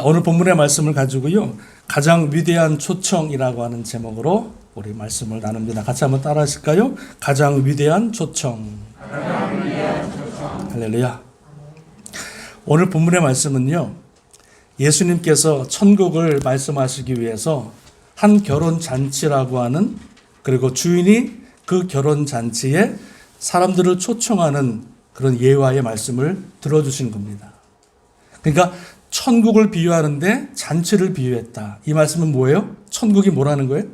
오늘 본문의 말씀을 가지고요, 가장 위대한 초청이라고 하는 제목으로 우리 말씀을 나눕니다. 같이 한번 따라 하실까요? 가장 위대한 초청. 할렐루야. 오늘 본문의 말씀은요, 예수님께서 천국을 말씀하시기 위해서 한 결혼 잔치라고 하는, 그리고 주인이 그 결혼 잔치에 사람들을 초청하는 그런 예화의 말씀을 들어주신 겁니다. 그러니까 천국을 비유하는데 잔치를 비유했다. 이 말씀은 뭐예요? 천국이 뭐라는 거예요?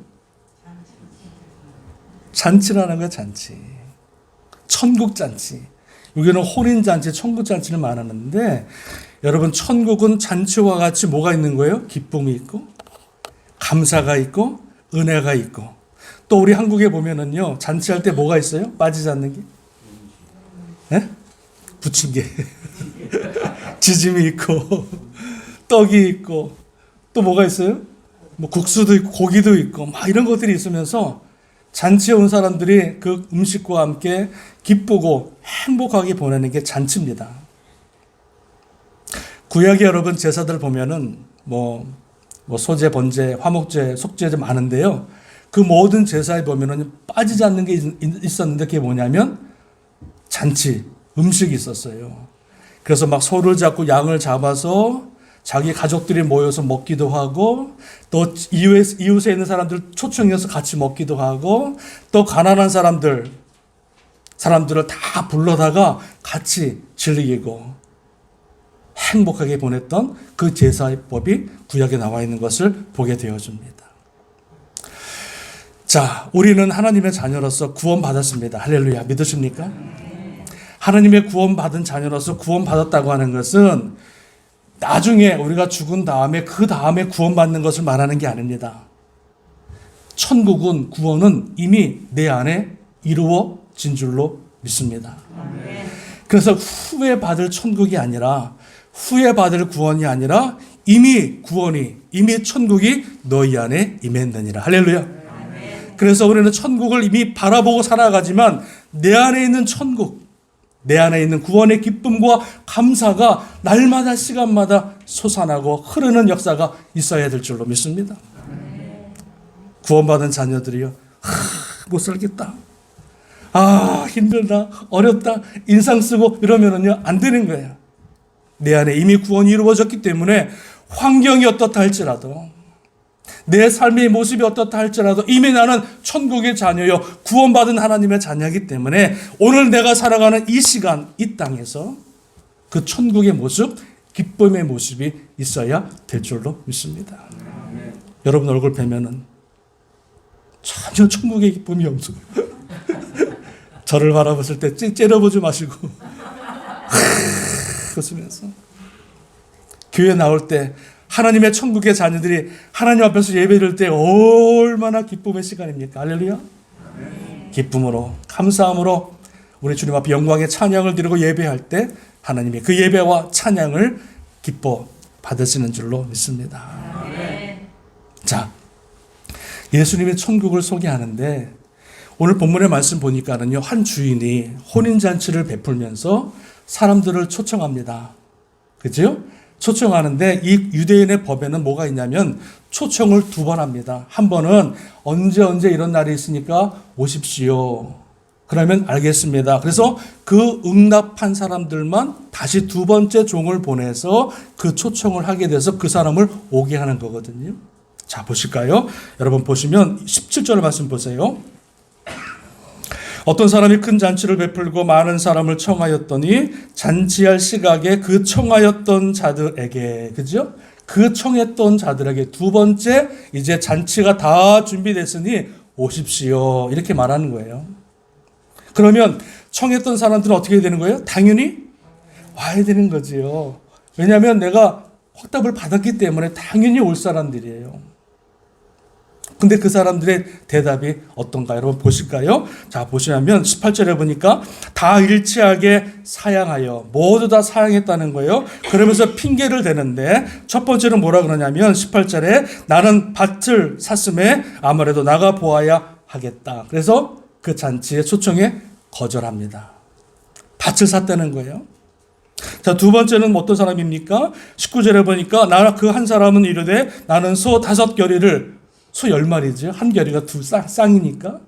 잔치라는 거예요, 잔치. 천국 잔치. 여기는 혼인 잔치, 천국 잔치를 말하는데, 여러분, 천국은 잔치와 같이 뭐가 있는 거예요? 기쁨이 있고, 감사가 있고, 은혜가 있고. 또 우리 한국에 보면은요, 잔치할 때 뭐가 있어요? 빠지지 않는 게? 네? 부침개. 지짐이 있고, 떡이 있고, 또 뭐가 있어요? 뭐 국수도 있고, 고기도 있고, 막 이런 것들이 있으면서 잔치에 온 사람들이 그 음식과 함께 기쁘고 행복하게 보내는 게 잔치입니다. 구약의 여러분 제사들 보면은 뭐 소제, 번제, 화목제, 속죄제 많은데요. 그 모든 제사에 보면은 빠지지 않는 게 있었는데 그게 뭐냐면 잔치, 음식이 있었어요. 그래서 막 소를 잡고 양을 잡아서 자기 가족들이 모여서 먹기도 하고, 또 이웃에 있는 사람들 초청해서 같이 먹기도 하고, 또 가난한 사람들을 다 불러다가 같이 즐기고 행복하게 보냈던 그 제사법이 구약에 나와 있는 것을 보게 되어집니다. 자, 우리는 하나님의 자녀로서 구원받았습니다. 할렐루야. 믿으십니까? 하나님의 구원받은 자녀로서 구원받았다고 하는 것은 나중에 우리가 죽은 다음에 그 다음에 구원받는 것을 말하는 게 아닙니다. 천국은, 구원은 이미 내 안에 이루어진 줄로 믿습니다. 그래서 후에 받을 천국이 아니라, 후에 받을 구원이 아니라 이미 구원이, 이미 천국이 너희 안에 임했느니라. 할렐루야. 그래서 우리는 천국을 이미 바라보고 살아가지만 내 안에 있는 천국, 내 안에 있는 구원의 기쁨과 감사가 날마다 시간마다 솟아나고 흐르는 역사가 있어야 될 줄로 믿습니다. 구원받은 자녀들이요, 못 살겠다, 힘들다, 어렵다, 인상 쓰고 이러면은요 안 되는 거예요. 내 안에 이미 구원이 이루어졌기 때문에 환경이 어떻다 할지라도, 내 삶의 모습이 어떻다 할지라도 이미 나는 천국의 자녀요, 구원받은 하나님의 자녀이기 때문에 오늘 내가 살아가는 이 시간, 이 땅에서 그 천국의 모습, 기쁨의 모습이 있어야 될 줄로 믿습니다. 여러분 얼굴 뵈면은 전혀 천국의 기쁨이 없어요. 저를 바라봤을 때 째려보지 마시고 웃으면서 교회 나올 때 하나님의 천국의 자녀들이 하나님 앞에서 예배드릴 때 얼마나 기쁨의 시간입니까? 할렐루야. 기쁨으로, 감사함으로 우리 주님 앞에 영광의 찬양을 드리고 예배할 때 하나님의 그 예배와 찬양을 기뻐 받으시는 줄로 믿습니다. 자, 예수님의 천국을 소개하는데 오늘 본문의 말씀 보니까는요, 한 주인이 혼인잔치를 베풀면서 사람들을 초청합니다. 그죠? 초청하는데 이 유대인의 법에는 뭐가 있냐면 초청을 2번 합니다. 한 번은 언제 이런 날이 있으니까 오십시오. 그러면 알겠습니다. 그래서 그 응답한 사람들만 다시 2번째 종을 보내서 그 초청을 하게 돼서 그 사람을 오게 하는 거거든요. 자, 보실까요? 여러분 보시면 17절 말씀 보세요. 어떤 사람이 큰 잔치를 베풀고 많은 사람을 청하였더니 잔치할 시각에 그 청하였던 자들에게, 그죠? 그 청했던 자들에게 2번째 이제 잔치가 다 준비됐으니 오십시오, 이렇게 말하는 거예요. 그러면 청했던 사람들은 어떻게 되는 거예요? 당연히 와야 되는 거지요. 왜냐하면 내가 확답을 받았기 때문에 당연히 올 사람들이에요. 근데 그 사람들의 대답이 어떤가 여러분 보실까요? 자, 보시면 18절에 보니까 다 일치하게 사양하여, 모두 다 사양했다는 거예요. 그러면서 핑계를 대는데 첫 번째는 뭐라 그러냐면 18절에 나는 밭을 샀음에 아무래도 나가 보아야 하겠다. 그래서 그 잔치의 초청에 거절합니다. 밭을 샀다는 거예요. 자, 두 번째는 어떤 사람입니까? 19절에 보니까 나 그 한 사람은 이르되 나는 소 5겨리를, 소 10마리죠. 한 겨리가 쌍이니까.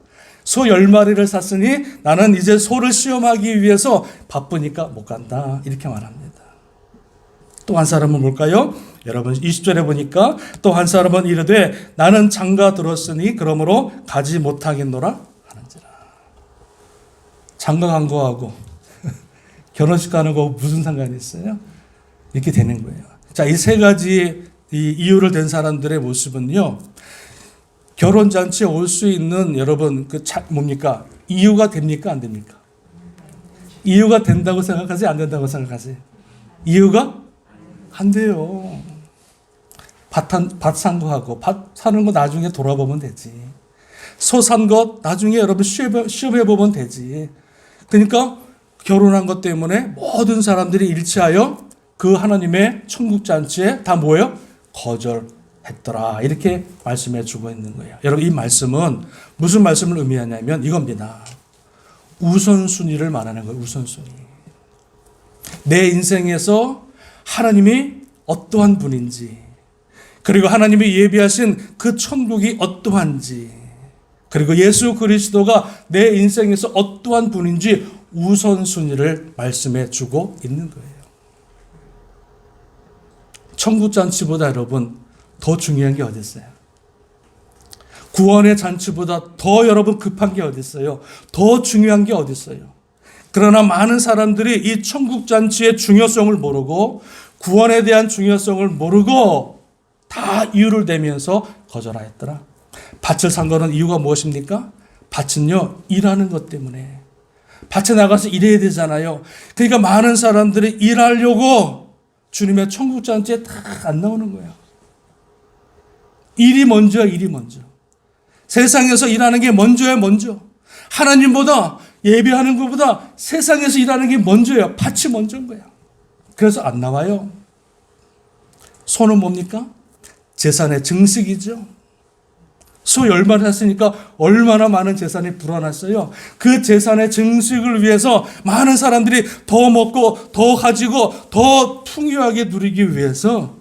소 10마리를 샀으니 나는 이제 소를 시험하기 위해서 바쁘니까 못 간다. 이렇게 말합니다. 또 한 사람은 뭘까요? 여러분 20절에 보니까 또 한 사람은 이르되 나는 장가 들었으니 그러므로 가지 못하겠노라 하는지라. 장가 간 거하고 결혼식 가는 거 무슨 상관이 있어요? 이렇게 되는 거예요. 자, 이 세 가지 이 이유를 댄 사람들의 모습은요, 결혼잔치에 올 수 있는 여러분 뭡니까? 이유가 됩니까? 안 됩니까? 이유가 된다고 생각하세요? 안 된다고 생각하세요? 이유가 안 돼요. 밭 산 거 하고 밭 사는 거 나중에 돌아보면 되지. 소 산 거 나중에 여러분 시험해 보면 되지. 그러니까 결혼한 것 때문에 모든 사람들이 일치하여 그 하나님의 천국 잔치에 다 뭐예요? 거절했더라. 이렇게 말씀해 주고 있는 거예요. 여러분 이 말씀은 무슨 말씀을 의미하냐면 이겁니다. 우선순위를 말하는 거예요. 우선순위. 내 인생에서 하나님이 어떠한 분인지, 그리고 하나님이 예비하신 그 천국이 어떠한지, 그리고 예수 그리스도가 내 인생에서 어떠한 분인지 우선순위를 말씀해 주고 있는 거예요. 천국 잔치보다 여러분 더 중요한 게 어디 있어요? 구원의 잔치보다 더 여러분 급한 게 어디 있어요? 더 중요한 게 어디 있어요? 그러나 많은 사람들이 이 천국 잔치의 중요성을 모르고 구원에 대한 중요성을 모르고 다 이유를 대면서 거절하였더라. 밭을 산 거는 이유가 무엇입니까? 밭은요, 일하는 것 때문에. 밭에 나가서 일해야 되잖아요. 그러니까 많은 사람들이 일하려고 주님의 천국 잔치에 다 안 나오는 거예요. 일이 먼저야, 일이 먼저. 세상에서 일하는 게 먼저야, 먼저. 하나님보다 예배하는 것보다 세상에서 일하는 게 먼저예요. 밭이 먼저인 거예요. 그래서 안 나와요. 소는 뭡니까? 재산의 증식이죠. 소 10마리 샀으니까 얼마나 많은 재산이 불어났어요. 그 재산의 증식을 위해서 많은 사람들이 더 먹고 더 가지고 더 풍요하게 누리기 위해서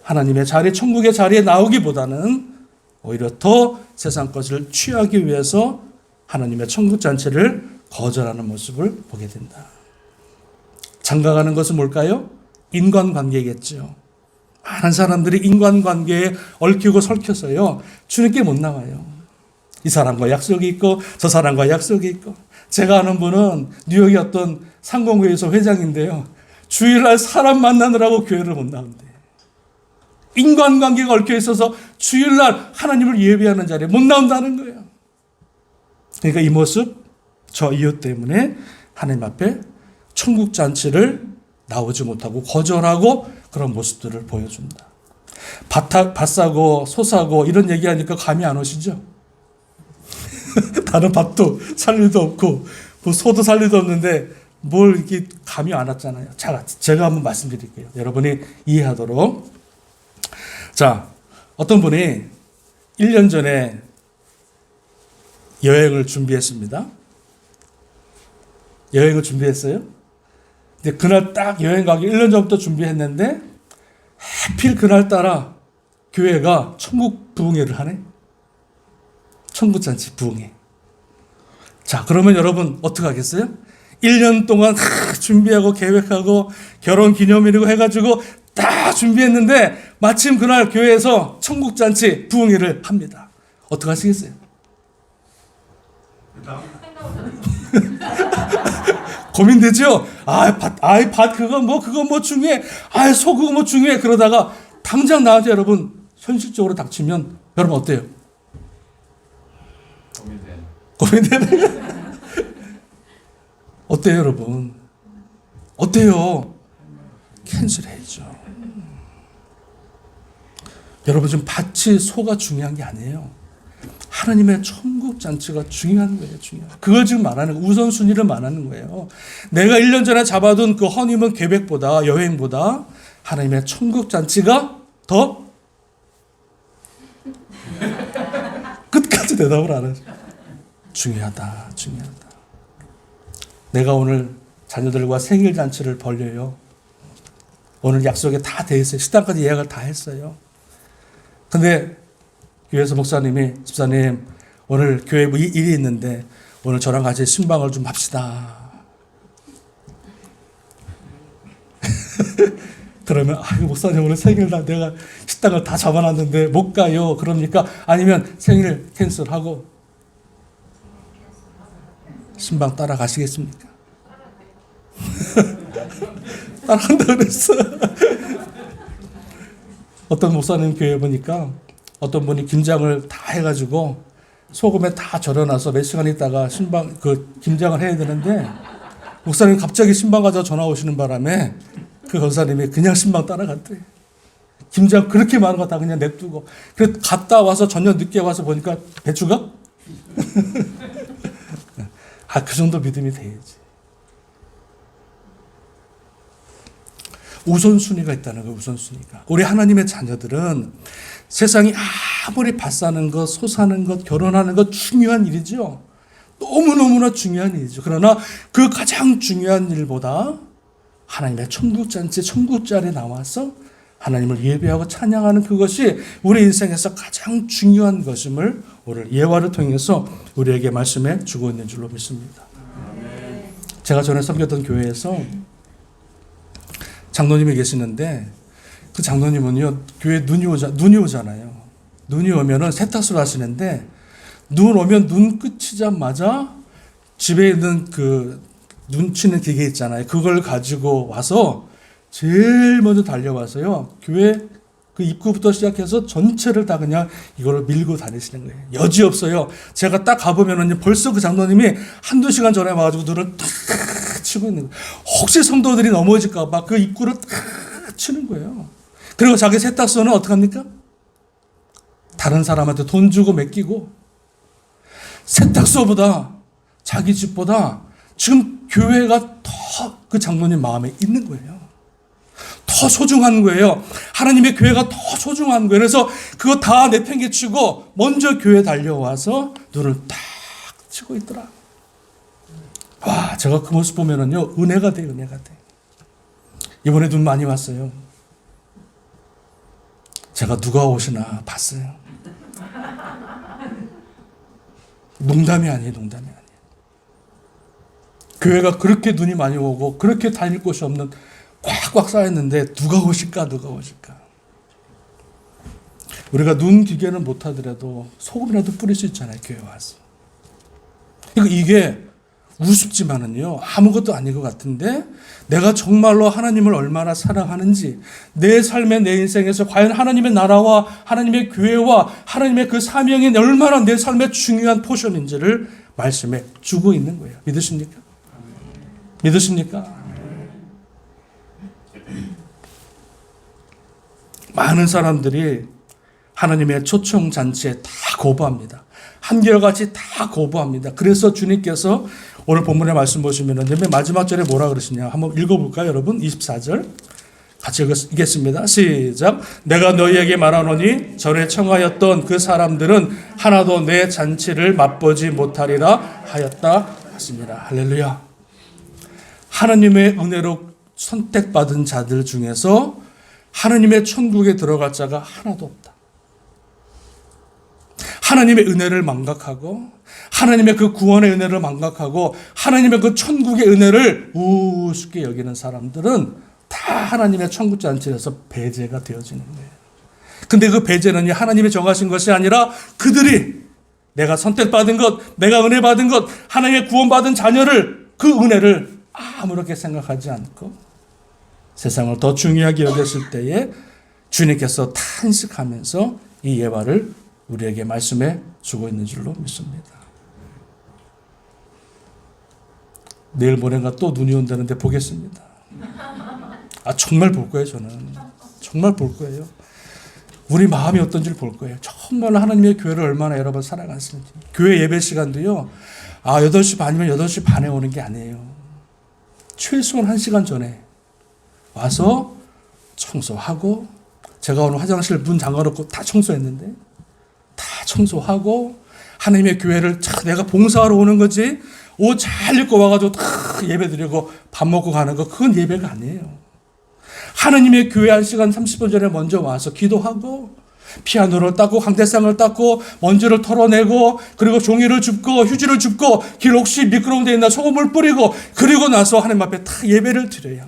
하나님의 자리, 천국의 자리에 나오기보다는 오히려 더 세상 것을 취하기 위해서 하나님의 천국 잔치를 거절하는 모습을 보게 된다. 장가가는 것은 뭘까요? 인간관계겠죠. 많은 사람들이 인간관계에 얽히고 설켜서요, 주님께 못 나와요. 이 사람과 약속이 있고 저 사람과 약속이 있고. 제가 아는 분은 뉴욕의 어떤 상공회의소 회장인데요, 주일날 사람 만나느라고 교회를 못 나온대. 인간관계가 얽혀 있어서 주일날 하나님을 예배하는 자리에 못 나온다는 거예요. 그러니까 이 모습, 저 이유 때문에 하나님 앞에 천국 잔치를 나오지 못하고 거절하고 그런 모습들을 보여준다. 밭 사고 소 사고 이런 얘기하니까 감이 안 오시죠? 다른 밭도 살 일도 없고 뭐 소도 살 일도 없는데 뭘 이렇게 감이 안 왔잖아요. 자, 제가 한번 말씀드릴게요. 여러분이 이해하도록. 자, 어떤 분이 1년 전에 여행을 준비했습니다. 여행을 준비했어요. 근데 그날 딱 여행 가기 1년 전부터 준비했는데 하필 그날따라 교회가 천국 부흥회를 하네. 천국잔치 부흥회. 자, 그러면 여러분 어떻게 하겠어요? 1년 동안 준비하고 계획하고 결혼기념일이고 해가지고 다 준비했는데 마침 그날 교회에서 천국잔치 부흥회를 합니다. 어떻게 하시겠어요? 고민되죠? 밭 그거 뭐 중요해. 소 그거 뭐 중요해. 그러다가 당장 나한테 여러분 현실적으로 닥치면 여러분 어때요? 고민되네. 어때요, 여러분? 어때요? 캔슬해야죠. 여러분 지금 밭이 소가 중요한 게 아니에요. 하나님의 천국 잔치가 중요한 거예요. 중요한. 그걸 지금 말하는 거예요. 우선순위를 말하는 거예요. 내가 1년 전에 잡아둔 그 허니문 계획보다 여행보다 하나님의 천국 잔치가 더 끝까지 대답을 안 하죠. 중요하다. 내가 오늘 자녀들과 생일 잔치를 벌려요. 오늘 약속에 다 돼 있어요. 식당까지 예약을 다 했어요. 근데 교회에서 목사님이 집사님 오늘 교회 일이 있는데 오늘 저랑 같이 신방을 좀 합시다. 그러면 목사님 오늘 생일날 내가 식당을 다 잡아놨는데 못 가요. 그럽니까? 아니면 생일 캔슬하고 신방 따라가시겠습니까? 따라간다 그랬어. 어떤 목사님 교회 보니까 어떤 분이 김장을 다 해가지고 소금에 다 절여놔서 몇 시간 있다가 신방 김장을 해야 되는데 목사님 갑자기 신방 가자 전화 오시는 바람에 그 권사님이 그냥 신방 따라갔대. 김장 그렇게 많은 거 다 그냥 냅두고. 그래서 갔다 와서 저녁 늦게 와서 보니까 배추가? 그 정도 믿음이 돼야지. 우선순위가 있다는 거예요. 우선순위가. 우리 하나님의 자녀들은 세상이 아무리 밥 사는 것, 소 사는 것, 결혼하는 것 중요한 일이죠. 너무너무나 중요한 일이죠. 그러나 그 가장 중요한 일보다 하나님의 천국잔치, 천국자리에 나와서 하나님을 예배하고 찬양하는 그것이 우리 인생에서 가장 중요한 것임을 오늘 예화를 통해서 우리에게 말씀해 주고 있는 줄로 믿습니다. 제가 전에 섬겼던 교회에서 장로님이 계시는데 그 장로님은요, 교회에 눈이 오잖아요. 눈이 오면은 세탁소를 하시는데 눈 오면 눈 끝이자마자 집에 있는 눈 치는 기계 있잖아요. 그걸 가지고 와서 제일 먼저 달려와서요. 교회 그 입구부터 시작해서 전체를 다 그냥 이거를 밀고 다니시는 거예요. 여지없어요. 제가 딱 가보면은 벌써 그 장로님이 한두 시간 전에 와가지고 눈을 탁 치고 있는 거예요. 혹시 성도들이 넘어질까봐 그 입구를 탁 치는 거예요. 그리고 자기 세탁소는 어떡합니까? 다른 사람한테 돈 주고 맡기고 세탁소보다 자기 집보다 지금 교회가 더 그 장로님 마음에 있는 거예요. 더 소중한 거예요. 하나님의 교회가 더 소중한 거예요. 그래서 그거 다 내팽개치고 먼저 교회 달려와서 눈을 딱 치고 있더라. 와, 제가 그 모습 보면은요, 은혜가 돼, 은혜가 돼. 이번에 눈 많이 왔어요. 제가 누가 오시나 봤어요. 농담이 아니에요, 농담이 아니에요. 교회가 그렇게 눈이 많이 오고 그렇게 다닐 곳이 없는 꽉꽉 쌓였는데 누가 오실까, 누가 오실까. 우리가 눈 기계는 못하더라도 소금이라도 뿌릴 수 있잖아요, 교회 와서. 그러니까 이게 우습지만은요, 아무것도 아닌 것 같은데 내가 정말로 하나님을 얼마나 사랑하는지, 내 삶의 내 인생에서 과연 하나님의 나라와 하나님의 교회와 하나님의 그 사명이 얼마나 내 삶의 중요한 포션인지를 말씀해 주고 있는 거예요. 믿으십니까? 믿으십니까? 많은 사람들이 하나님의 초청잔치에 다 거부합니다. 한결같이 다 거부합니다. 그래서 주님께서 오늘 본문의 말씀 보시면 맨 마지막 절에 뭐라 그러시냐 한번 읽어볼까요, 여러분? 24절 같이 읽겠습니다. 시작. 내가 너희에게 말하노니 전에 청하였던 그 사람들은 하나도 내 잔치를 맛보지 못하리라 하였다 하십니다. 할렐루야. 하나님의 은혜로 선택받은 자들 중에서 하나님의 천국에 들어갈 자가 하나도 없다. 하나님의 은혜를 망각하고 하나님의 그 구원의 은혜를 망각하고 하나님의 그 천국의 은혜를 우습게 여기는 사람들은 다 하나님의 천국 잔치에서 배제가 되어지는 거예요. 근데 그 배제는 하나님이 정하신 것이 아니라 그들이 내가 선택받은 것, 내가 은혜 받은 것, 하나님의 구원받은 자녀를 그 은혜를 아무렇게 생각하지 않고 세상을 더 중요하게 여겼을 때에 주님께서 탄식하면서 이 예화를 우리에게 말씀해 주고 있는 줄로 믿습니다. 내일 모레가 또 눈이 온다는데 보겠습니다. 정말 볼 거예요, 저는. 정말 볼 거예요. 우리 마음이 어떤지를 볼 거예요. 정말 하나님의 교회를 얼마나 여러분 사랑하시는지. 교회 예배 시간도요, 8시 반이면 8시 반에 오는 게 아니에요. 최소한 1시간 전에 와서 청소하고, 제가 오늘 화장실 문 잠가놓고 다 청소했는데, 다 청소하고, 하나님의 교회를 내가 봉사하러 오는 거지, 옷 잘 입고 와가지고 다 탁 예배 드리고 밥 먹고 가는 거 그건 예배가 아니에요. 하느님의 교회 1시간 30분 전에 먼저 와서 기도하고 피아노를 닦고 강대상을 닦고 먼지를 털어내고 그리고 종이를 줍고 휴지를 줍고 길 혹시 미끄러운 데 있나 소금을 뿌리고 그리고 나서 하나님 앞에 탁 예배를 드려야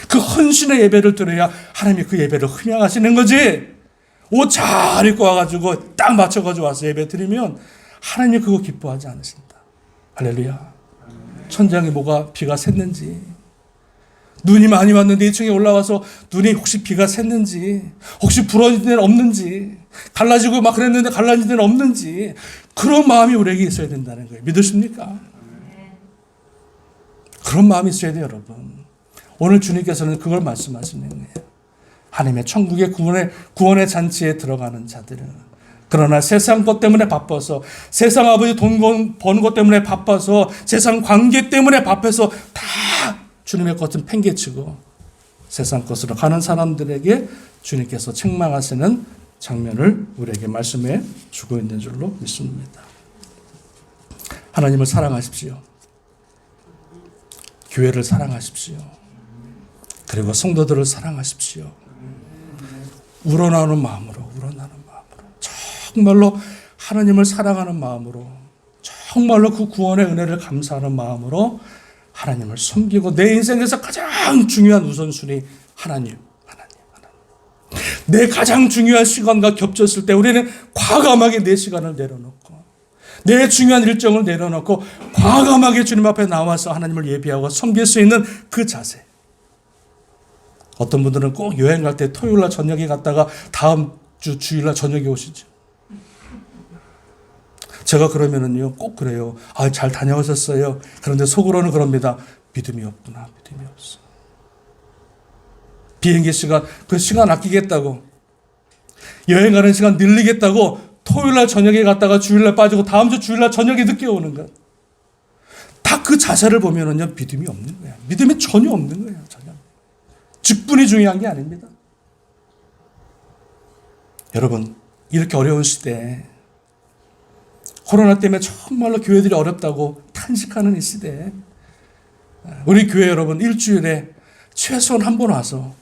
그 헌신의 예배를 드려야 하나님이 그 예배를 흠양하시는 거지. 옷 잘 입고 와가지고 딱 맞춰가지고 와서 예배 드리면 하나님이 그거 기뻐하지 않으신다. 할렐루야. 천장에 뭐가 비가 샜는지 눈이 많이 왔는데 2층에 올라와서 눈이 혹시 비가 샜는지 혹시 부러진 데는 없는지 갈라지고 막 그랬는데 갈라진 데는 없는지 그런 마음이 우리에게 있어야 된다는 거예요. 믿으십니까? 그런 마음이 있어야 돼요, 여러분. 오늘 주님께서는 그걸 말씀하시는 거예요. 하나님의 천국의 구원의 잔치에 들어가는 자들은 그러나 세상 것 때문에 바빠서 세상 아버지 돈 버는 것 때문에 바빠서 세상 관계 때문에 바빠서 다 주님의 것은 팽개치고 세상 것으로 가는 사람들에게 주님께서 책망하시는 장면을 우리에게 말씀해 주고 있는 줄로 믿습니다. 하나님을 사랑하십시오. 교회를 사랑하십시오. 그리고 성도들을 사랑하십시오. 우러나오는 마음으로 정말로 하나님을 사랑하는 마음으로 정말로 그 구원의 은혜를 감사하는 마음으로 하나님을 섬기고 내 인생에서 가장 중요한 우선순위 하나님. 내 가장 중요한 시간과 겹쳤을 때 우리는 과감하게 내 시간을 내려놓고 내 중요한 일정을 내려놓고 과감하게 주님 앞에 나와서 하나님을 예배하고 섬길 수 있는 그 자세. 어떤 분들은 꼭 여행 갈 때 토요일 날 저녁에 갔다가 다음 주 주일 날 저녁에 오시죠. 제가 그러면은요, 꼭 그래요. 잘 다녀오셨어요. 그런데 속으로는 그럽니다. 믿음이 없구나, 믿음이 없어. 비행기 시간, 그 시간 아끼겠다고. 여행 가는 시간 늘리겠다고 토요일 날 저녁에 갔다가 주일 날 빠지고 다음 주 주일 날 저녁에 늦게 오는 것. 다 그 자세를 보면은요, 믿음이 없는 거야. 믿음이 전혀 없는 거예요, 전혀. 직분이 중요한 게 아닙니다. 여러분, 이렇게 어려운 시대에 코로나 때문에 정말로 교회들이 어렵다고 탄식하는 이 시대에 우리 교회 여러분 일주일에 최소한 한 번 와서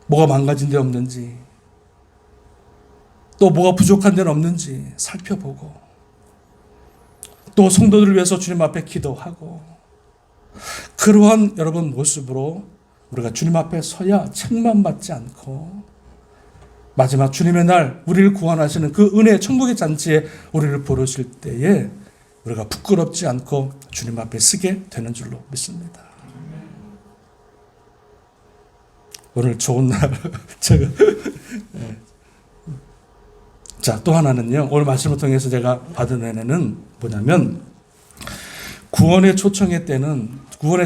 뭐가 망가진 데 없는지 또 뭐가 부족한 데는 없는지 살펴보고 또 성도들을 위해서 주님 앞에 기도하고 그러한 여러분 모습으로 우리가 주님 앞에 서야 책망받지 않고 마지막 주님의 날 우리를 구원하시는 그 은혜의 천국의 잔치에 우리를 부르실 때에 우리가 부끄럽지 않고 주님 앞에 서게 되는 줄로 믿습니다. 오늘 좋은 날 제가 자, 또 하나는요. 오늘 말씀을 통해서 제가 받은 은혜는 뭐냐면 구원의 초청의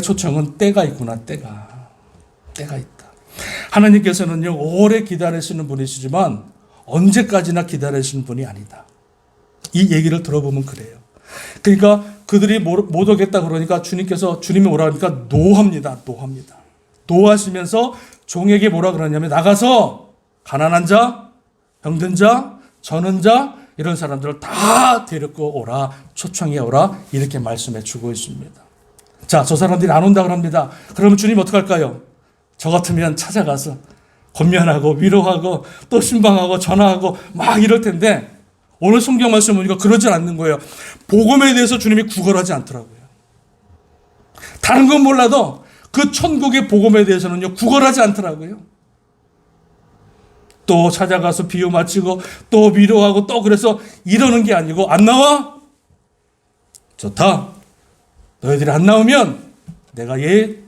초청은 때가 있구나. 때가 있다. 하나님께서는요, 오래 기다리시는 분이시지만 언제까지나 기다리시는 분이 아니다. 이 얘기를 들어보면 그래요. 그러니까 그들이 못 오겠다 그러니까 주님이 오라 그러니까 노합니다. 노하시면서 종에게 뭐라 그러냐면 나가서 가난한 자, 병든 자, 저는 자 이런 사람들을 다 데리고 오라, 초청해 오라 이렇게 말씀해 주고 있습니다. 자, 저 사람들이 안 온다 그럽니다. 그러면 주님 어떡할까요? 저 같으면 찾아가서 권면하고 위로하고 또 신방하고 전화하고 막 이럴 텐데 오늘 성경 말씀 보니까 그러지 않는 거예요. 복음에 대해서 주님이 구걸하지 않더라고요. 다른 건 몰라도 그 천국의 복음에 대해서는요 구걸하지 않더라고요. 또 찾아가서 비유 마치고 또 위로하고 또 그래서 이러는 게 아니고 안 나와? 좋다. 너희들이 안 나오면 내가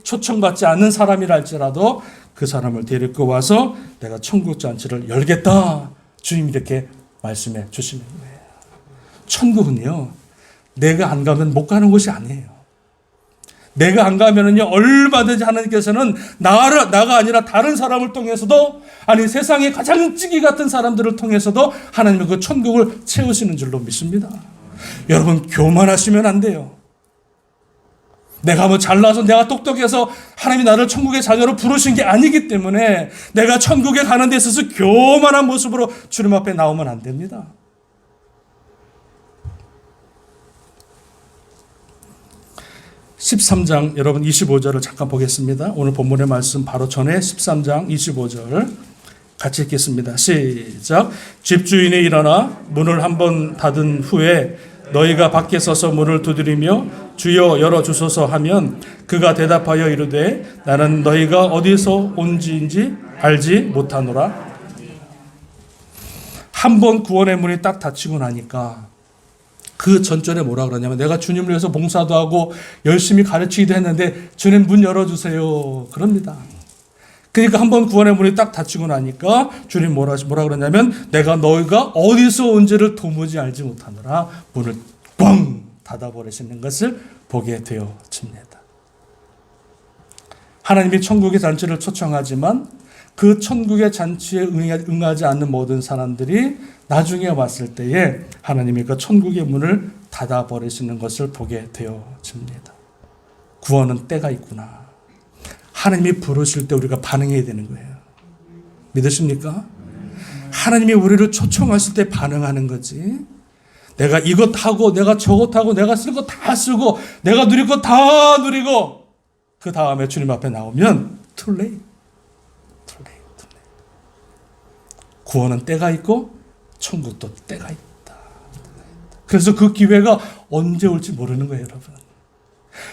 초청받지 않는 사람이라 할지라도 그 사람을 데리고 와서 내가 천국 잔치를 열겠다. 주님이 이렇게 말씀해 주시는 거예요. 천국은요, 내가 안 가면 못 가는 곳이 아니에요. 내가 안 가면은요, 얼마든지 하나님께서는 나가 아니라 다른 사람을 통해서도, 아니 세상에 가장 찌기 같은 사람들을 통해서도 하나님의 그 천국을 채우시는 줄로 믿습니다. 여러분, 교만하시면 안 돼요. 내가 뭐 잘나서 내가 똑똑해서 하나님이 나를 천국의 자녀로 부르신 게 아니기 때문에 내가 천국에 가는 데 있어서 교만한 모습으로 주님 앞에 나오면 안 됩니다. 13장 여러분 25절을 잠깐 보겠습니다. 오늘 본문의 말씀 바로 전에 13장 25절 같이 읽겠습니다. 시작. 집주인이 일어나 문을 한번 닫은 후에 너희가 밖에 서서 문을 두드리며 주여 열어주소서 하면 그가 대답하여 이르되 나는 너희가 어디서 온지인지 알지 못하노라. 한 번 구원의 문이 딱 닫히고 나니까 그 전절에 뭐라 그러냐면 내가 주님을 위해서 봉사도 하고 열심히 가르치기도 했는데 주님 문 열어주세요 그럽니다. 그러니까 한 번 구원의 문이 딱 닫히고 나니까 주님 뭐라 그러냐면 내가 너희가 어디서 온지를 도무지 알지 못하노라. 문을 뻥 닫아버리시는 것을 보게 되어집니다. 하나님이 천국의 잔치를 초청하지만 그 천국의 잔치에 응하지 않는 모든 사람들이 나중에 왔을 때에 하나님이 그 천국의 문을 닫아버리시는 것을 보게 되어집니다. 구원은 때가 있구나. 하나님이 부르실 때 우리가 반응해야 되는 거예요. 믿으십니까? 하나님이 우리를 초청하실 때 반응하는 거지. 내가 이것 하고 내가 저것 하고 내가 쓸 거 다 쓰고 내가 누릴 거 다 누리고 그 다음에 주님 앞에 나오면 too late. 구원은 때가 있고 천국도 때가 있다. 그래서 그 기회가 언제 올지 모르는 거예요, 여러분.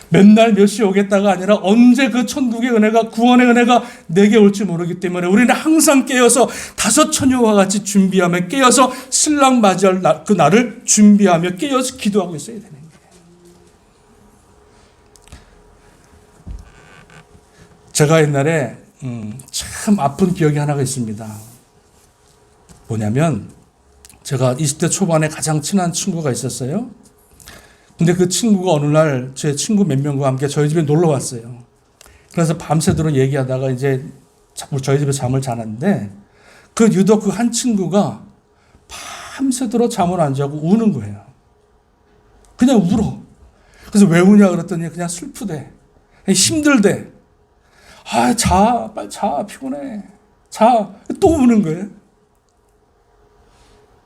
맨날 몇 시에 오겠다가 아니라 언제 그 천국의 은혜가 구원의 은혜가 내게 올지 모르기 때문에 우리는 항상 깨어서 다섯 처녀와 같이 준비하며 깨어서 신랑 맞이할 그 날을 준비하며 깨어서 기도하고 있어야 되는 거예요. 제가 옛날에 참 아픈 기억이 하나가 있습니다. 뭐냐면 제가 20대 초반에 가장 친한 친구가 있었어요. 근데 그 친구가 어느 날 제 친구 몇 명과 함께 저희 집에 놀러 왔어요. 그래서 밤새도록 얘기하다가 이제 저희 집에 잠을 자는데 그 유독 그 한 친구가 밤새도록 잠을 안 자고 우는 거예요. 그냥 울어. 그래서 왜 우냐 그랬더니 그냥 슬프대. 힘들대. 아, 빨리 자, 피곤해. 자, 또 우는 거예요.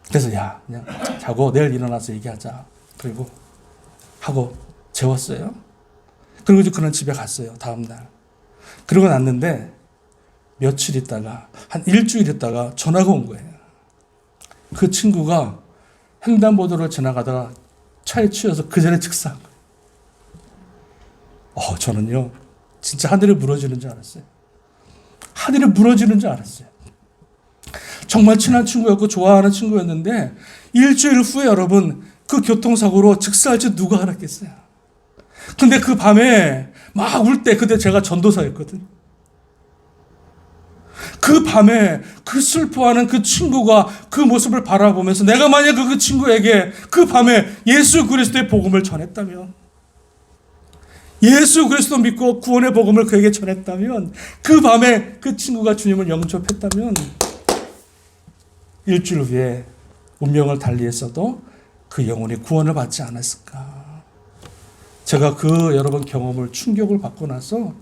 그래서 야, 그냥 자고 내일 일어나서 얘기하자. 그리고 하고 재웠어요. 그리고 이제 그는 집에 갔어요. 다음날. 그러고 났는데 며칠 있다가 한 일주일 있다가 전화가 온 거예요. 그 친구가 횡단보도를 지나가다가 차에 치여서 그 자리에 즉사한 거예요. 저는요 진짜 하늘이 무너지는 줄 알았어요. 하늘이 무너지는 줄 알았어요. 정말 친한 친구였고 좋아하는 친구였는데 일주일 후에 여러분 그 교통사고로 즉사할 줄 누가 알았겠어요. 근데 그 밤에 막 울 때 그때 제가 전도사였거든. 그 밤에 그 슬퍼하는 그 친구가 그 모습을 바라보면서 내가 만약 그 친구에게 그 밤에 예수 그리스도의 복음을 전했다면 예수 그리스도 믿고 구원의 복음을 그에게 전했다면 그 밤에 그 친구가 주님을 영접했다면 일주일 후에 운명을 달리했어도 그 영혼이 구원을 받지 않았을까. 제가 그 여러분 경험을 충격을 받고 나서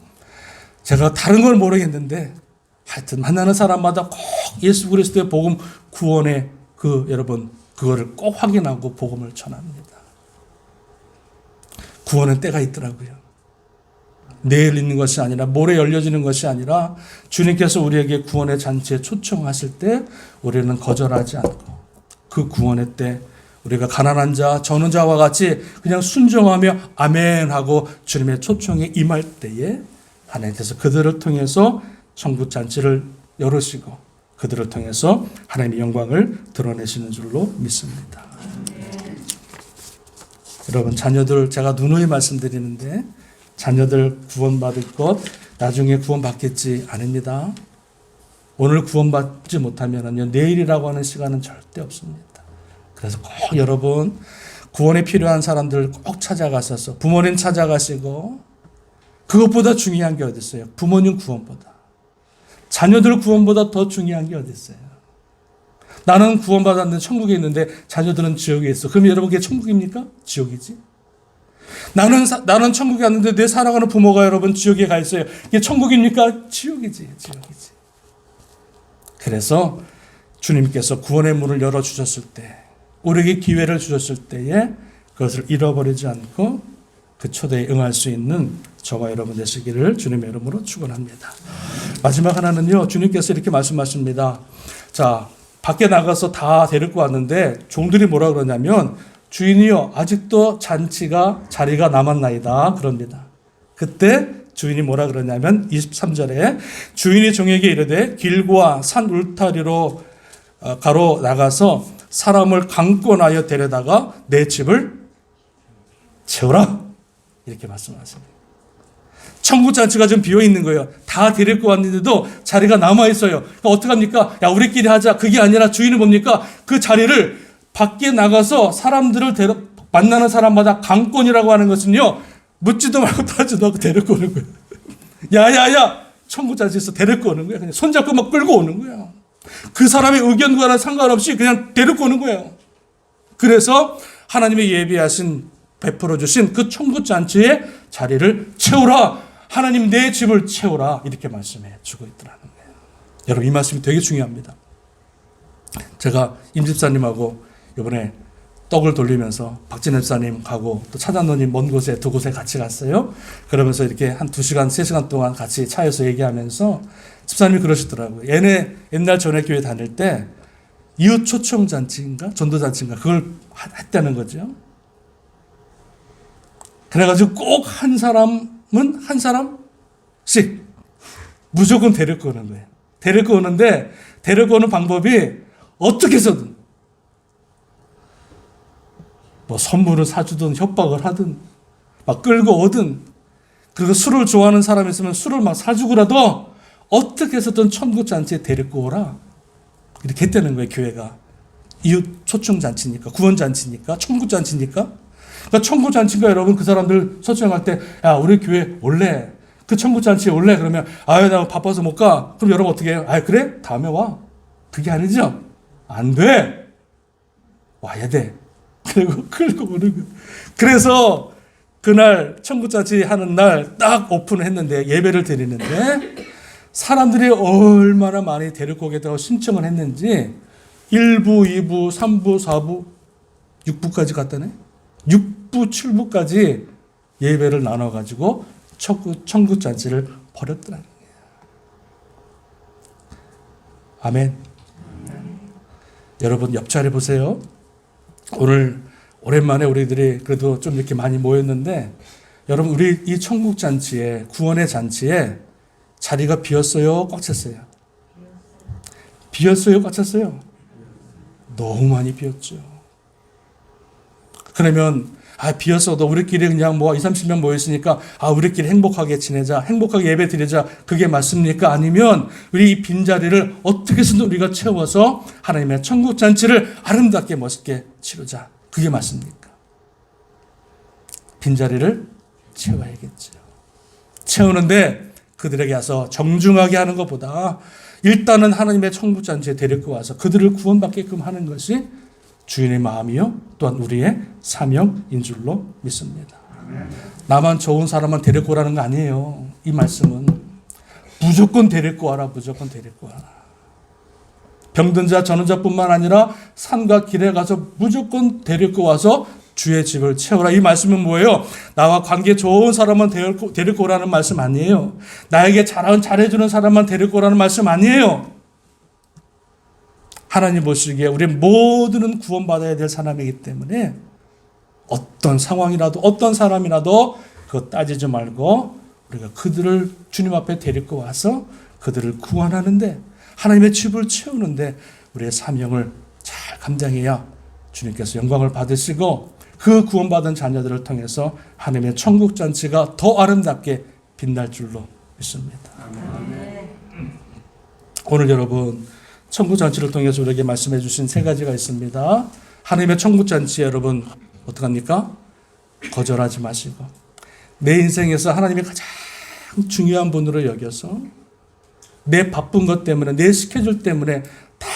제가 다른 걸 모르겠는데 하여튼 만나는 사람마다 꼭 예수 그리스도의 복음 구원의 여러분 그거를 꼭 확인하고 복음을 전합니다. 구원은 때가 있더라고요. 내일 있는 것이 아니라 모레 열려지는 것이 아니라 주님께서 우리에게 구원의 잔치에 초청하실 때 우리는 거절하지 않고 그 구원의 때 우리가 가난한 자, 저는 자와 같이 그냥 순종하며 아멘 하고 주님의 초청에 임할 때에 하나님께서 그들을 통해서 천국 잔치를 열으시고 그들을 통해서 하나님의 영광을 드러내시는 줄로 믿습니다. 여러분 자녀들 제가 누누이 말씀드리는데 자녀들 구원받을 것 나중에 구원받겠지 아닙니다. 오늘 구원받지 못하면요 내일이라고 하는 시간은 절대 없습니다. 그래서 꼭 여러분 구원에 필요한 사람들 꼭 찾아가셔서 부모님 찾아가시고 그것보다 중요한 게 어디 있어요? 부모님 구원보다 자녀들 구원보다 더 중요한 게 어디 있어요? 나는 구원받았는데 천국에 있는데 자녀들은 지옥에 있어. 그럼 여러분 그게 천국입니까? 지옥이지. 나는 천국에 갔는데 내 사랑하는 부모가 여러분 지옥에 가 있어요. 이게 천국입니까? 지옥이지. 그래서 주님께서 구원의 문을 열어주셨을 때 우리에게 기회를 주셨을 때에 그것을 잃어버리지 않고 그 초대에 응할 수 있는 저와 여러분 되시기를 주님의 이름으로 축원합니다. 마지막 하나는요, 주님께서 이렇게 말씀하십니다. 자, 밖에 나가서 다 데리고 왔는데 종들이 뭐라 그러냐면 주인이요 아직도 자리가 남았나이다 그럽니다. 그때 주인이 뭐라 그러냐면 23절에 주인이 종에게 이르되 길과 산 울타리로 가로 나가서 사람을 강권하여 데려다가 내 집을 채우라 이렇게 말씀하십니다. 천국잔치가 좀 비어있는 거예요. 다 데리고 왔는데도 자리가 남아있어요. 그러니까 어떡합니까? 야, 우리끼리 하자. 그게 아니라 주인은 뭡니까? 그 자리를 밖에 나가서 사람들을 만나는 사람마다 강권이라고 하는 것은요, 묻지도 말고 따지도 않고 데리고 오는 거예요. 야야야! 천국잔치에서 데리고 오는 거예요. 그냥 손잡고 막 끌고 오는 거예요. 그 사람의 의견과는 상관없이 그냥 데리고 오는 거예요. 그래서 하나님의 예비하신 베풀어 주신 그 천국잔치의 자리를 채우라. 하나님 내 집을 채우라. 이렇게 말씀해 주고 있더라는 거예요. 여러분 이 말씀이 되게 중요합니다. 제가 임 집사님하고 이번에 떡을 돌리면서 박진혜 집사님 가고 또 차장로님 먼 곳에 두 곳에 같이 갔어요. 그러면서 이렇게 한 2시간, 3시간 동안 같이 차에서 얘기하면서 집사님이 그러시더라고요. 얘네 옛날 전회교회 다닐 때 이웃 초청잔치인가 전도잔치인가 그걸 했다는 거죠. 그래가지고 꼭 한 사람씩 무조건 데리고 오는 거예요. 데리고 오는데 데리고 오는 방법이 어떻게 해서든 뭐 선물을 사주든 협박을 하든 막 끌고 오든 그리고 술을 좋아하는 사람이 있으면 술을 막 사주고라도 어떻게 해서든 천국잔치에 데리고 오라 이렇게 했다는 거예요. 교회가 이웃 초청잔치니까 구원잔치니까 천국잔치니까 그러니까 천국잔치가 여러분 그 사람들 초청할 때 야 우리 교회 올래 그 천국잔치에 올래 그러면 아유 나 바빠서 못 가 그럼 여러분 어떻게 해요? 아 그래? 다음에 와 그게 아니죠. 안 돼. 와야 돼. 그리고 끌고 오는 거예요. 그래서 그날 천국잔치 하는 날 딱 오픈을 했는데 예배를 드리는데 사람들이 얼마나 많이 데리고 오겠다고 신청을 했는지 1부, 2부, 3부, 4부, 6부까지 갔다네. 6부, 7부까지 예배를 나눠가지고 천국잔치를 벌였더라는 거예요. 아멘. 여러분 옆자리 보세요. 오늘 오랜만에 우리들이 그래도 좀 이렇게 많이 모였는데 여러분 우리 이 천국잔치에 구원의 잔치에 자리가 비었어요? 꽉 찼어요? 비었어요? 꽉 찼어요? 너무 많이 비었죠. 그러면 비었어도 우리끼리 그냥 뭐 20, 30명 모였으니까 우리끼리 행복하게 지내자, 행복하게 예배 드리자 그게 맞습니까? 아니면 우리 이 빈자리를 어떻게 해서든 우리가 채워서 하나님의 천국잔치를 아름답게 멋있게 치르자 그게 맞습니까? 빈자리를 채워야겠죠. 채우는데 그들에게 와서 정중하게 하는 것보다 일단은 하나님의 천국잔치에 데리고 와서 그들을 구원받게끔 하는 것이 주인의 마음이요 또한 우리의 사명인 줄로 믿습니다. 나만 좋은 사람만 데리고 오라는 거 아니에요. 이 말씀은 무조건 데리고 와라. 무조건 데리고 와라. 병든 자 전원 자뿐만 아니라 산과 길에 가서 무조건 데리고 와서 주의 집을 채우라. 이 말씀은 뭐예요? 나와 관계 좋은 사람만 데리고 오라는 말씀 아니에요. 나에게 잘해주는 사람만 데리고 오라는 말씀 아니에요. 하나님 보시기에 우리 모두는 구원받아야 될 사람이기 때문에 어떤 상황이라도 어떤 사람이라도 그거 따지지 말고 우리가 그들을 주님 앞에 데리고 와서 그들을 구원하는데 하나님의 집을 채우는데 우리의 사명을 잘 감당해야 주님께서 영광을 받으시고 그 구원받은 자녀들을 통해서 하나님의 천국잔치가 더 아름답게 빛날 줄로 믿습니다. 오늘 여러분 천국잔치를 통해서 우리에게 말씀해 주신 3가지가 있습니다. 하나님의 천국잔치에 여러분 어떡합니까? 거절하지 마시고 내 인생에서 하나님이 가장 중요한 분으로 여겨서 내 바쁜 것 때문에 내 스케줄 때문에 다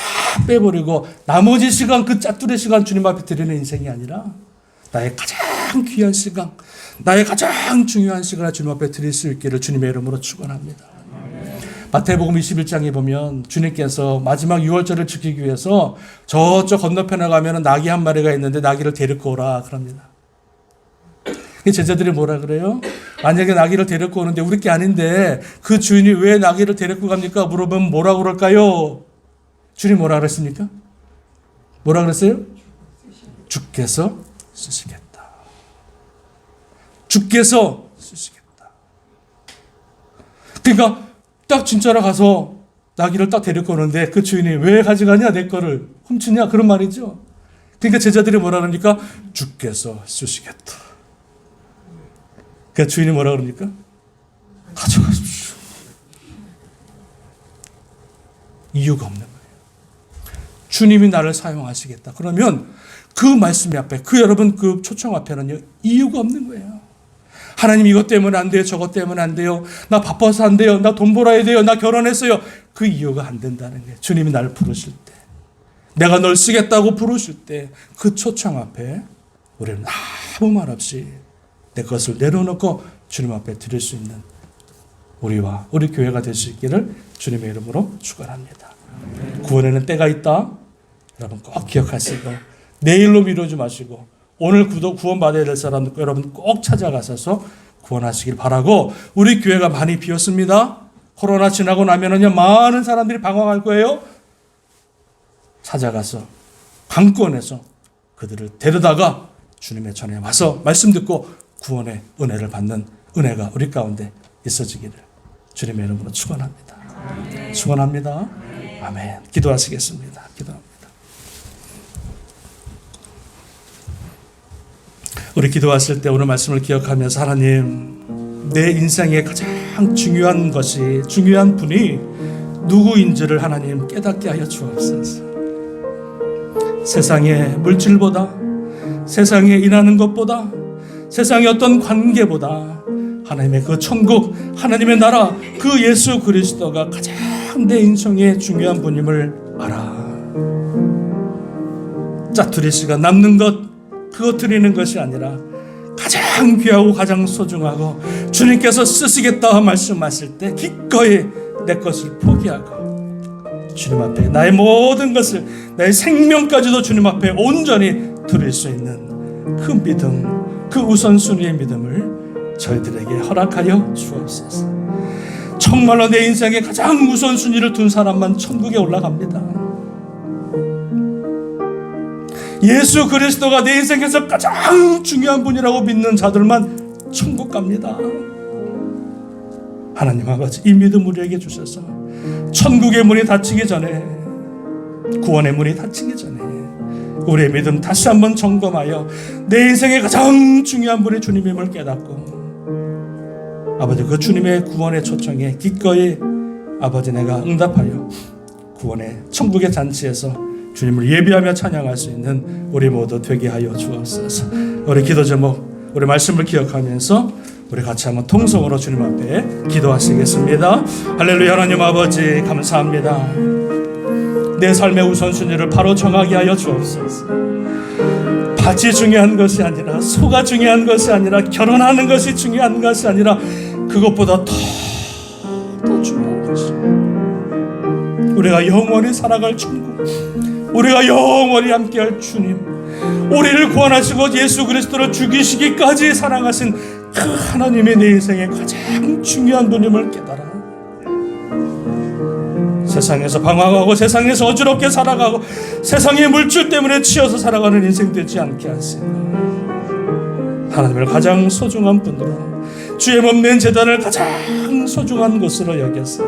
빼버리고 나머지 시간 그 짜투리 시간 주님 앞에 드리는 인생이 아니라 나의 가장 귀한 시간 나의 가장 중요한 시간을 주님 앞에 드릴 수 있기를 주님의 이름으로 축원합니다. 마태복음 21장에 보면 주님께서 마지막 유월절을 지키기 위해서 저쪽 건너편에 가면 나귀 한 마리가 있는데 나귀를 데리고 오라 그럽니다. 제자들이 뭐라 그래요? 만약에 나귀를 데리고 오는데 우리 게 아닌데 그 주인이 왜 나귀를 데리고 갑니까? 물어보면 뭐라 그럴까요? 주님 뭐라 그랬습니까? 뭐라 그랬어요? 주께서 쓰시겠다. 주께서 쓰시겠다. 그러니까 딱 진짜로 가서 나귀를 딱 데리고 오는데 그 주인이 왜 가져가냐? 내 거를 훔치냐? 그런 말이죠. 그러니까 제자들이 뭐라 그러니까 주께서 쓰시겠다. 그 주인이 뭐라 그러니까 가져가십시오. 이유가 없는 거예요. 주님이 나를 사용하시겠다. 그러면 그 말씀 앞에, 그 여러분 그 초청 앞에는요, 이유가 없는 거예요. 하나님 이것 때문에 안 돼요. 저것 때문에 안 돼요. 나 바빠서 안 돼요. 나 돈 벌어야 돼요. 나 결혼했어요. 그 이유가 안 된다는 거예요. 주님이 나를 부르실 때, 내가 널 쓰겠다고 부르실 때 그 초청 앞에 우리는 아무 말 없이 내 것을 내려놓고 주님 앞에 드릴 수 있는 우리와 우리 교회가 될 수 있기를 주님의 이름으로 축원합니다. 구원에는 때가 있다. 여러분 꼭 기억하시고 내일로 미루지 마시고 오늘 구원받아야 될 사람 여러분 꼭 찾아가셔서 구원하시길 바라고, 우리 교회가 많이 비었습니다. 코로나 지나고 나면은요 많은 사람들이 방황할 거예요. 찾아가서 강권해서 그들을 데려다가 주님의 전에 와서 말씀 듣고 구원의 은혜를 받는 은혜가 우리 가운데 있어지기를 주님의 이름으로 축원합니다. 축원합니다. 아멘. 기도하시겠습니다. 기도합니다. 우리 기도하실 때 오늘 말씀을 기억하면서 하나님, 내 인생에 가장 중요한 것이, 중요한 분이 누구인지를 하나님 깨닫게 하여 주옵소서. 세상의 물질보다, 세상에 일하는 것보다, 세상의 어떤 관계보다 하나님의 그 천국, 하나님의 나라, 그 예수 그리스도가 가장 내 인생에 중요한 분임을 알아. 짜투리 씨가 남는 것, 그거 드리는 것이 아니라 가장 귀하고 가장 소중하고 주님께서 쓰시겠다 말씀하실 때 기꺼이 내 것을 포기하고 주님 앞에 나의 모든 것을, 나의 생명까지도 주님 앞에 온전히 드릴 수 있는 그 믿음, 그 우선순위의 믿음을 저희들에게 허락하여 주옵소서. 정말로 내 인생에 가장 우선순위를 둔 사람만 천국에 올라갑니다. 예수 그리스도가 내 인생에서 가장 중요한 분이라고 믿는 자들만 천국 갑니다. 하나님 아버지, 이 믿음 우리에게 주셔서 천국의 문이 닫히기 전에, 구원의 문이 닫히기 전에 우리의 믿음 다시 한번 점검하여 내 인생의 가장 중요한 분이 주님임을 깨닫고 아버지, 그 주님의 구원의 초청에 기꺼이 아버지 내가 응답하여 구원의 천국의 잔치에서 주님을 예비하며 찬양할 수 있는 우리 모두 되게 하여 주옵소서. 우리 기도 제목, 우리 말씀을 기억하면서 우리 같이 한번 통성으로 주님 앞에 기도하시겠습니다. 할렐루야. 하나님 아버지 감사합니다. 내 삶의 우선순위를 바로 정하게 하여 주옵소서. 밭이 중요한 것이 아니라, 소가 중요한 것이 아니라, 결혼하는 것이 중요한 것이 아니라, 그것보다 더 중요한 것이 우리가 영원히 살아갈 천국, 우리가 영원히 함께할 주님, 우리를 구원하시고 예수 그리스도를 죽이시기까지 사랑하신 그 하나님의 내 인생의 가장 중요한 분임을 깨달아 세상에서 방황하고 세상에서 어지럽게 살아가고 세상의 물질 때문에 치여서 살아가는 인생 되지 않게 하시고 하나님을 가장 소중한 분으로, 주의 몸된 제단을 가장 소중한 것으로 여겨서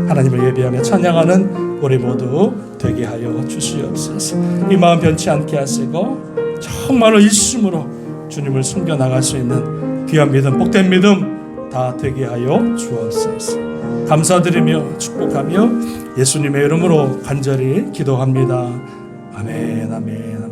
하나님을 예배하며 찬양하는 우리 모두 되게 하여 주시옵소서. 이 마음 변치 않게 하시고 정말로 일심으로 주님을 숨겨나갈 수 있는 귀한 믿음, 복된 믿음 다 되게 하여 주옵소서. 감사드리며 축복하며 예수님의 이름으로 간절히 기도합니다. 아멘, 아멘.